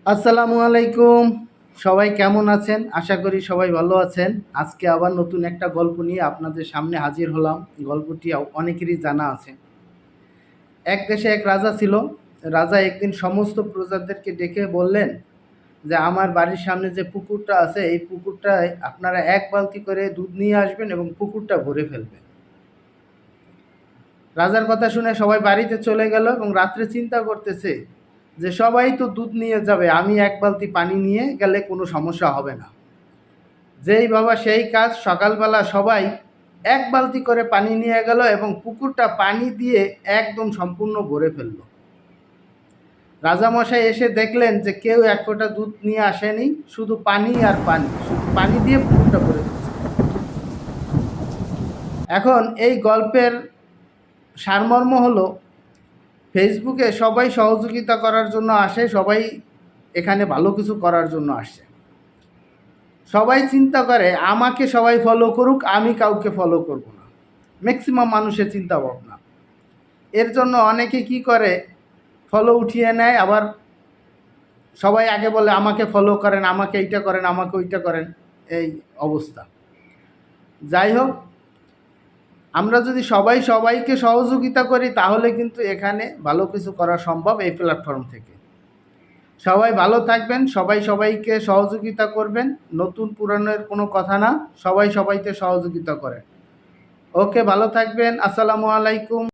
আসসালামু আলাইকুম। সবাই কেমন আছেন? আশা করি সবাই ভালো আছেন। আজকে আবার নতুন একটা গল্প নিয়ে আপনাদের সামনে হাজির হলাম। গল্পটি অনেকেরই জানা আছে। এক দেশে এক রাজা ছিল। রাজা একদিন সমস্ত প্রজাদেরকে ডেকে বললেন যে, "আমার বাড়ির সামনে যে পুকুরটা আছে, এই পুকুরটায় আপনারা এক বালতি করে দুধ নিয়ে আসবেন এবং পুকুরটা ভরে ফেলবেন।" রাজার কথা শুনে সবাই বাড়িতে চলে গেল এবং রাত্রে চিন্তা করতেছে যে সবাই তো দুধ নিয়ে যাবে, আমি এক বালতি পানি নিয়ে গেলে কোনো সমস্যা হবে না। যেই বাবা সেই কাজ, সকালবেলা সবাই এক বালতি করে পানি নিয়ে গেল এবং পুকুরটা পানি দিয়ে একদম সম্পূর্ণ ভরে ফেলল। রাজামশাই এসে দেখলেন যে কেউ এক ফোঁটা দুধ নিয়ে আসেনি, শুধু পানি আর পানি, শুধু পানি দিয়ে পুকুরটা ভরে ফেলছে। এখন এই গল্পের সারমর্ম হলো, ফেসবুকে সবাই সহযোগিতা করার জন্য আসে, সবাই এখানে ভালো কিছু করার জন্য আসে। সবাই চিন্তা করে আমাকে সবাই ফলো করুক, আমি কাউকে ফলো করব না। ম্যাক্সিমাম মানুষের চিন্তা ভাবনা। এর জন্য অনেকে কি করে, ফলো উঠিয়ে নেয়, আবার সবাই আগে বলে আমাকে ফলো করেন, আমাকে এইটা করেন, আমাকে ওইটা করেন, এই অবস্থা। যাই হোক, আমরা যদি সবাই সবাইকে সহযোগিতা করি তাহলে কিন্তু এখানে ভালো কিছু করা সম্ভব এই প্ল্যাটফর্ম থেকে। সবাই ভালো থাকবেন, সবাই সবাইকে সহযোগিতা করবেন। নতুন পুরানোর কোনো কথা না, সবাই সবাইকে সহযোগিতা করেন। ওকে, ভালো থাকবেন। আসসালামু আলাইকুম।